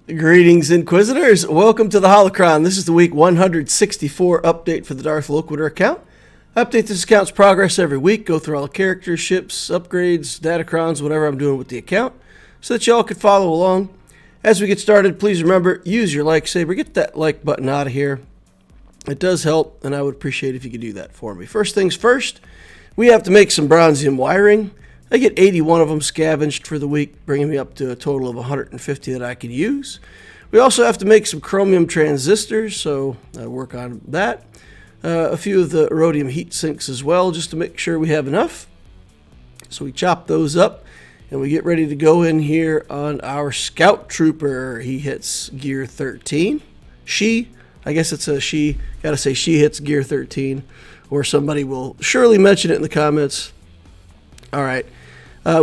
Greetings, Inquisitors. Welcome to the Holocron. This is the week 164 update for the Darth Loquitur account. I update this account's progress every week, go through all the characters, ships, upgrades, Datacrons, whatever I'm doing with the account, so that y'all can follow along. As we get started, please remember, use your like saber. Get that like button out of here. It does help, and I would appreciate if you could do that for me. First things first, we have to make some bronzium wiring. I get 81 of them scavenged for the week, bringing me up to a total of 150 that I could use. We also have to make some chromium transistors, so I work on that. A few of the rhodium heat sinks as well, just to make sure we have enough. So we chop those up, and we get ready to go in here on our Scout Trooper. He hits gear 13. I guess it's a she. Gotta say she hits gear 13, or somebody will surely mention it in the comments. All right.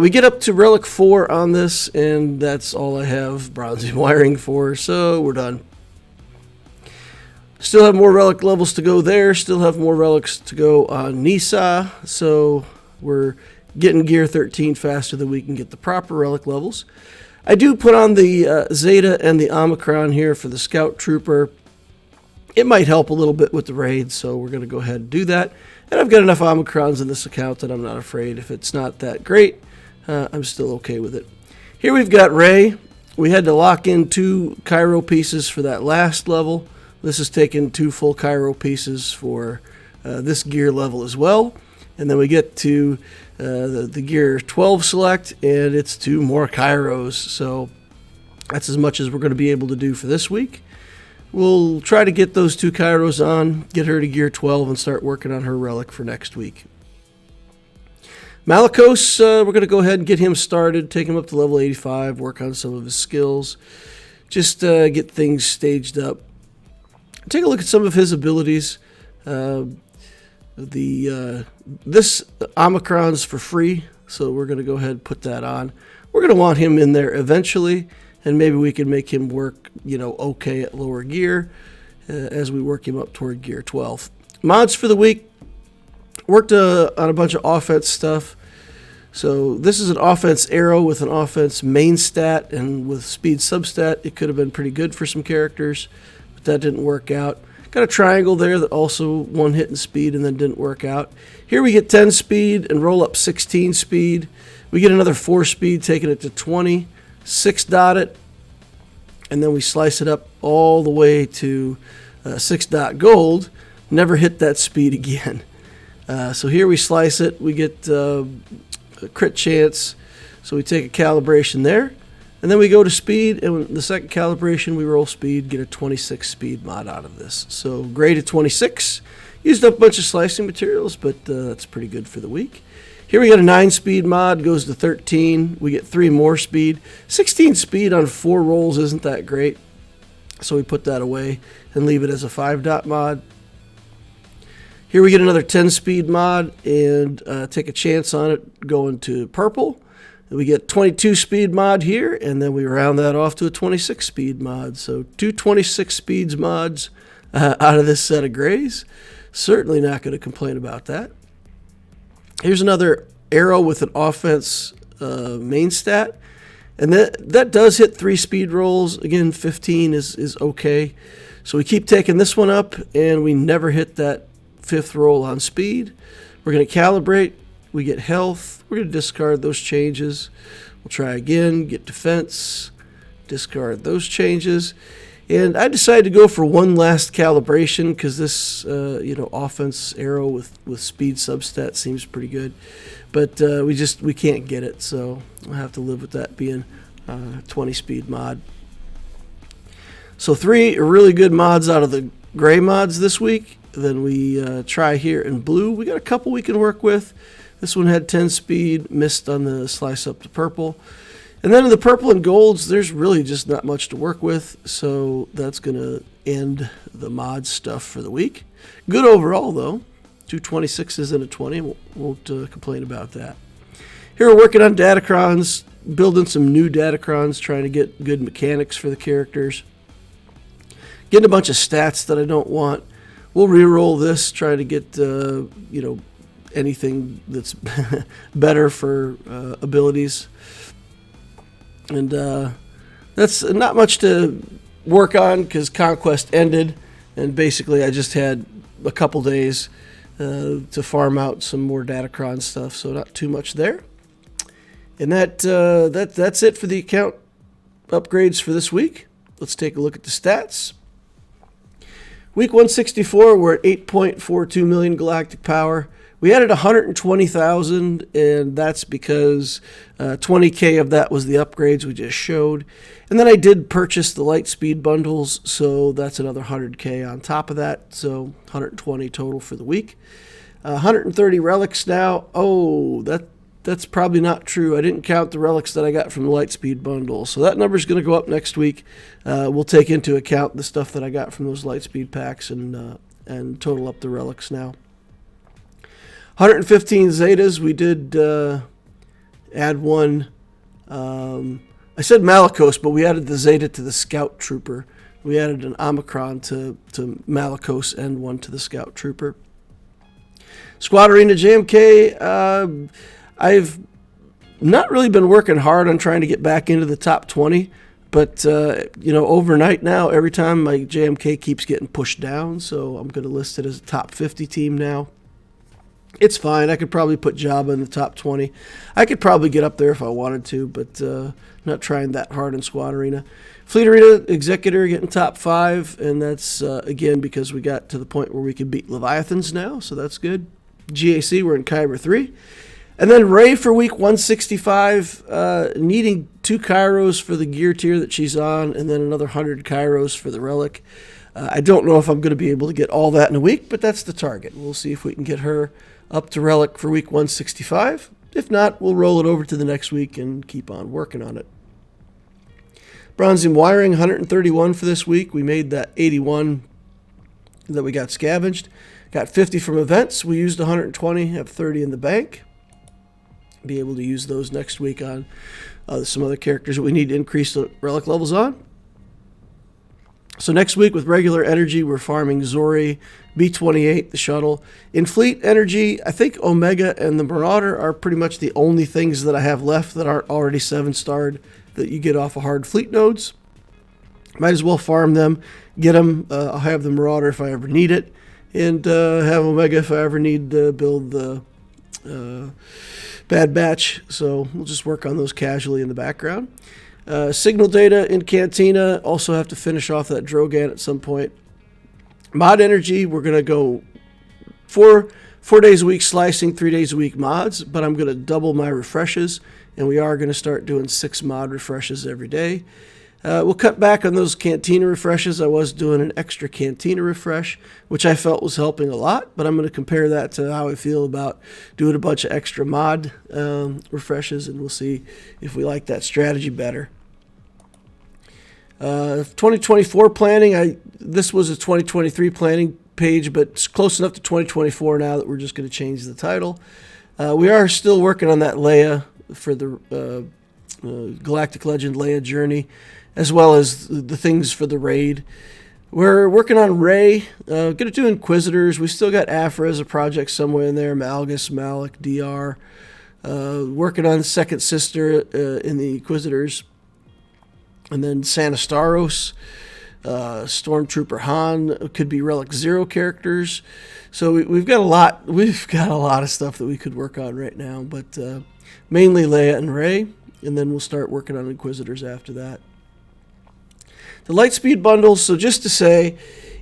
We get up to Relic 4 on this, and that's all I have bronzium wiring for, so we're done. Still have more Relic levels to go there, still have more Relics to go on Nisa, so we're getting gear 13 faster than we can get the proper Relic levels. I do put on the Zeta and the Omicron here for the Scout Trooper. It might help a little bit with the raid, so we're going to go ahead and do that. And I've got enough Omicrons in this account that I'm not afraid. If it's not that great, I'm still okay with it. Here we've got Rey. We had to lock in 2 Cairo pieces for that last level. This is taking 2 full Cairo pieces for this gear level as well. And then we get to the gear 12 select, and it's 2 more Cairos. So that's as much as we're going to be able to do for this week. We'll try to get those 2 Cairos on, get her to gear 12, and start working on her relic for next week. Malicos, we're going to go ahead and get him started, take him up to level 85, work on some of his skills, just get things staged up. Take a look at some of his abilities. This Omicron's for free, so we're going to go ahead and put that on. We're going to want him in there eventually, and maybe we can make him work, okay at lower gear as we work him up toward gear 12. Mods for the week. Worked on a bunch of offense stuff. So this is an offense arrow with an offense main stat, and with speed substat, it could have been pretty good for some characters, but that didn't work out. Got a triangle there that also one hit in speed and then didn't work out. Here we get 10 speed and roll up 16 speed. We get another 4 speed, taking it to 20. 6 dot it, and then we slice it up all the way to 6 dot gold. Never hit that speed again. So here we slice it. We get a crit chance. So we take a calibration there, and then we go to speed, and the second calibration we roll speed, get a 26 speed mod out of this. So grade of 26. Used up a bunch of slicing materials, but that's pretty good for the week. Here we got a 9 speed mod, goes to 13. We get 3 more speed. 16 speed on 4 rolls isn't that great, so we put that away and leave it as a 5 dot mod. Here we get another 10 speed mod and take a chance on it going to purple. And we get 22 speed mod here, and then we round that off to a 26 speed mod. So 2 26 speeds mods out of this set of grays. Certainly not going to complain about that. Here's another arrow with an offense main stat. And that does hit 3 speed rolls. Again, 15 is okay. So we keep taking this one up, and we never hit that 5th roll on speed. We're going to calibrate. We get health. We're going to discard those changes. We'll try again, get defense, discard those changes. And I decided to go for one last calibration because this offense arrow with speed substat seems pretty good. But we can't get it, so I'll have to live with that being 20 speed mod. So 3 really good mods out of the gray mods this week. Then we try here in blue. We got a couple we can work with. This one had 10 speed, missed on the slice up to purple. And then in the purple and golds, there's really just not much to work with, so that's going to end the mod stuff for the week. Good overall, though. 2 26s and a 20. Won't complain about that. Here we're working on Datacrons, building some new Datacrons, trying to get good mechanics for the characters. Getting a bunch of stats that I don't want. We'll re-roll this, try to get anything that's better for abilities. And that's not much to work on because Conquest ended, and basically I just had a couple days to farm out some more Datacron stuff, so not too much there. And that's it for the account upgrades for this week. Let's take a look at the stats. Week 164, we're at 8.42 million galactic power. We added 120,000, and that's because 20K of that was the upgrades we just showed. And then I did purchase the Lightspeed bundles, so that's another 100K on top of that, so 120 total for the week. 130 relics now. Oh, that's probably not true. I didn't count the relics that I got from the Lightspeed bundle, so that number's going to go up next week. We'll take into account the stuff that I got from those Lightspeed packs and total up the relics now. 115 Zetas. We did add one. I said Malicos, but we added the Zeta to the Scout Trooper. We added an Omicron to Malicos and one to the Scout Trooper. Squad Arena JMK. I've not really been working hard on trying to get back into the top 20, but overnight now, every time my JMK keeps getting pushed down, so I'm going to list it as a top 50 team now. It's fine. I could probably put Jabba in the top 20. I could probably get up there if I wanted to, but not trying that hard in Squad Arena. Fleet Arena Executor getting top 5, and that's, again, because we got to the point where we can beat Leviathans now, so that's good. GAC, we're in Kyber 3. And then Rey for week 165, needing 2 Kairos for the gear tier that she's on, and then another 100 Kairos for the relic. I don't know if I'm going to be able to get all that in a week, but that's the target. We'll see if we can get her up to relic for week 165. If not, we'll roll it over to the next week and keep on working on it. Bronzium wiring, 131 for this week. We made that 81 that we got scavenged. Got 50 from events. We used 120, have 30 in the bank. Be able to use those next week on some other characters that we need to increase the relic levels on. So next week with regular energy, we're farming Zori, B-28, the shuttle. In fleet energy, I think Omega and the Marauder are pretty much the only things that I have left that aren't already 7-starred that you get off of hard fleet nodes. Might as well farm them, get them. I'll have the Marauder if I ever need it, and have Omega if I ever need to build the Bad Batch. So we'll just work on those casually in the background. Signal data in Cantina. Also have to finish off that Drogan at some point. Mod energy, we're going to go 4 days a week slicing, 3 days a week mods, but I'm going to double my refreshes, and we are going to start doing 6 mod refreshes every day. We'll cut back on those Cantina refreshes. I was doing an extra Cantina refresh, which I felt was helping a lot, but I'm going to compare that to how I feel about doing a bunch of extra mod refreshes, and we'll see if we like that strategy better. 2024 planning, this was a 2023 planning page, but it's close enough to 2024 now that we're just going to change the title. We are still working on that Leia for the Galactic Legend Leia journey, as well as the things for the raid. We're working on Rey. Going to do Inquisitors. We still got Afra as a project somewhere in there. Malgus, Malik, DR. Working on Second Sister in the Inquisitors. And then Sanastaros. Stormtrooper Han. Could be Relic 0 characters. So we've got a lot. We've got a lot of stuff that we could work on right now. But mainly Leia and Rey. And then we'll start working on Inquisitors after that. The Lightspeed bundles, so just to say,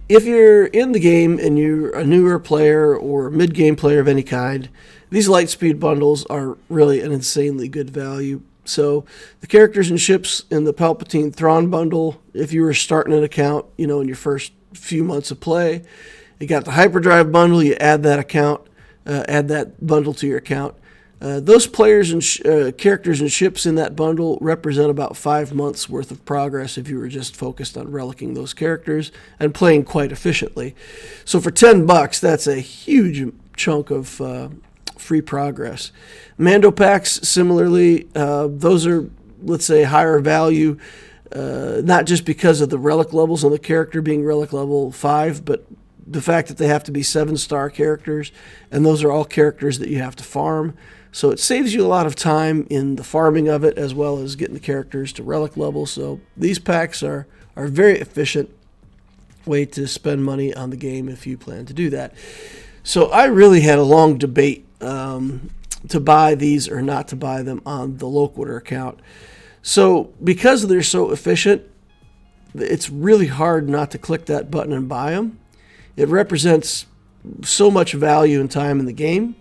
if you're in the game and you're a newer player or a mid-game player of any kind, these Lightspeed bundles are really an insanely good value. So the characters and ships in the Palpatine Thrawn bundle, if you were starting an account, in your first few months of play, you got the Hyperdrive bundle, you add that bundle to your account. Those players and characters and ships in that bundle represent about 5 months worth of progress if you were just focused on relicking those characters and playing quite efficiently. So for $10, that's a huge chunk of free progress. Mando packs, similarly, those are, let's say, higher value, not just because of the relic levels on the character being relic level 5, but the fact that they have to be 7-star characters, and those are all characters that you have to farm. So it saves you a lot of time in the farming of it, as well as getting the characters to relic level. So these packs are very efficient way to spend money on the game if you plan to do that. So I really had a long debate to buy these or not to buy them on the Loquitur account. So because they're so efficient, it's really hard not to click that button and buy them. It represents so much value and time in the game,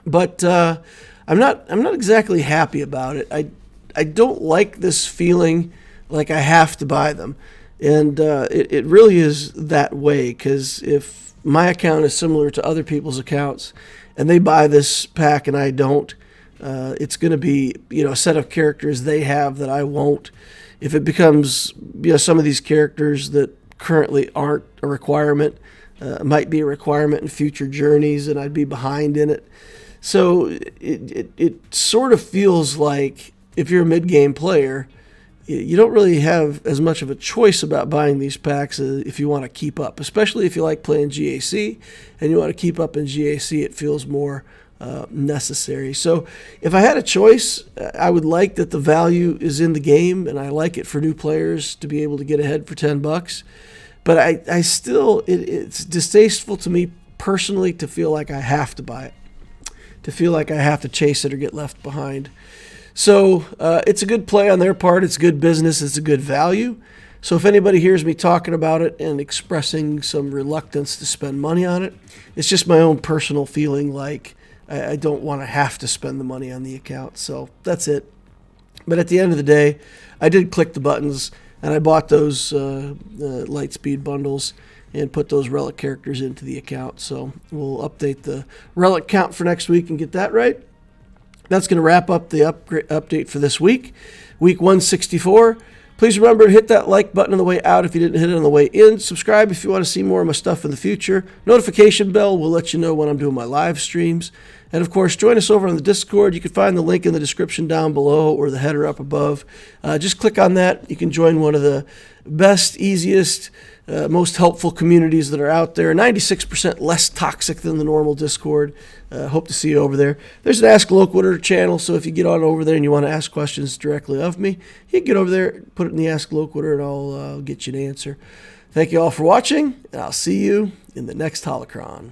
but I'm not exactly happy about it. I don't like this feeling like I have to buy them, and it really is that way, because if my account is similar to other people's accounts and they buy this pack and I don't, it's going to be a set of characters they have that I won't. If it becomes some of these characters that currently aren't a requirement, might be a requirement in future journeys, and I'd be behind in it. So it sort of feels like if you're a mid-game player, you don't really have as much of a choice about buying these packs if you want to keep up, especially if you like playing GAC and you want to keep up in GAC. It feels more necessary. So if I had a choice, I would like that the value is in the game, and I like it for new players to be able to get ahead for $10. But I still, it's distasteful to me personally to feel like I have to buy it, to feel like I have to chase it or get left behind. So it's a good play on their part. It's good business. It's a good value. So if anybody hears me talking about it and expressing some reluctance to spend money on it, it's just my own personal feeling like I don't want to have to spend the money on the account. So that's it. But at the end of the day, I did click the buttons, and I bought those Lightspeed bundles and put those relic characters into the account. So we'll update the relic count for next week and get that right. That's going to wrap up the update for this week, week 164. Please remember to hit that like button on the way out if you didn't hit it on the way in. Subscribe if you want to see more of my stuff in the future. Notification bell will let you know when I'm doing my live streams. And, of course, join us over on the Discord. You can find the link in the description down below or the header up above. Just click on that. You can join one of the best, easiest, most helpful communities that are out there. 96% less toxic than the normal Discord. Hope to see you over there. There's an Ask Loquitur channel, so if you get on over there and you want to ask questions directly of me, you can get over there, put it in the Ask Loquitur, and I'll get you an answer. Thank you all for watching, and I'll see you in the next Holocron.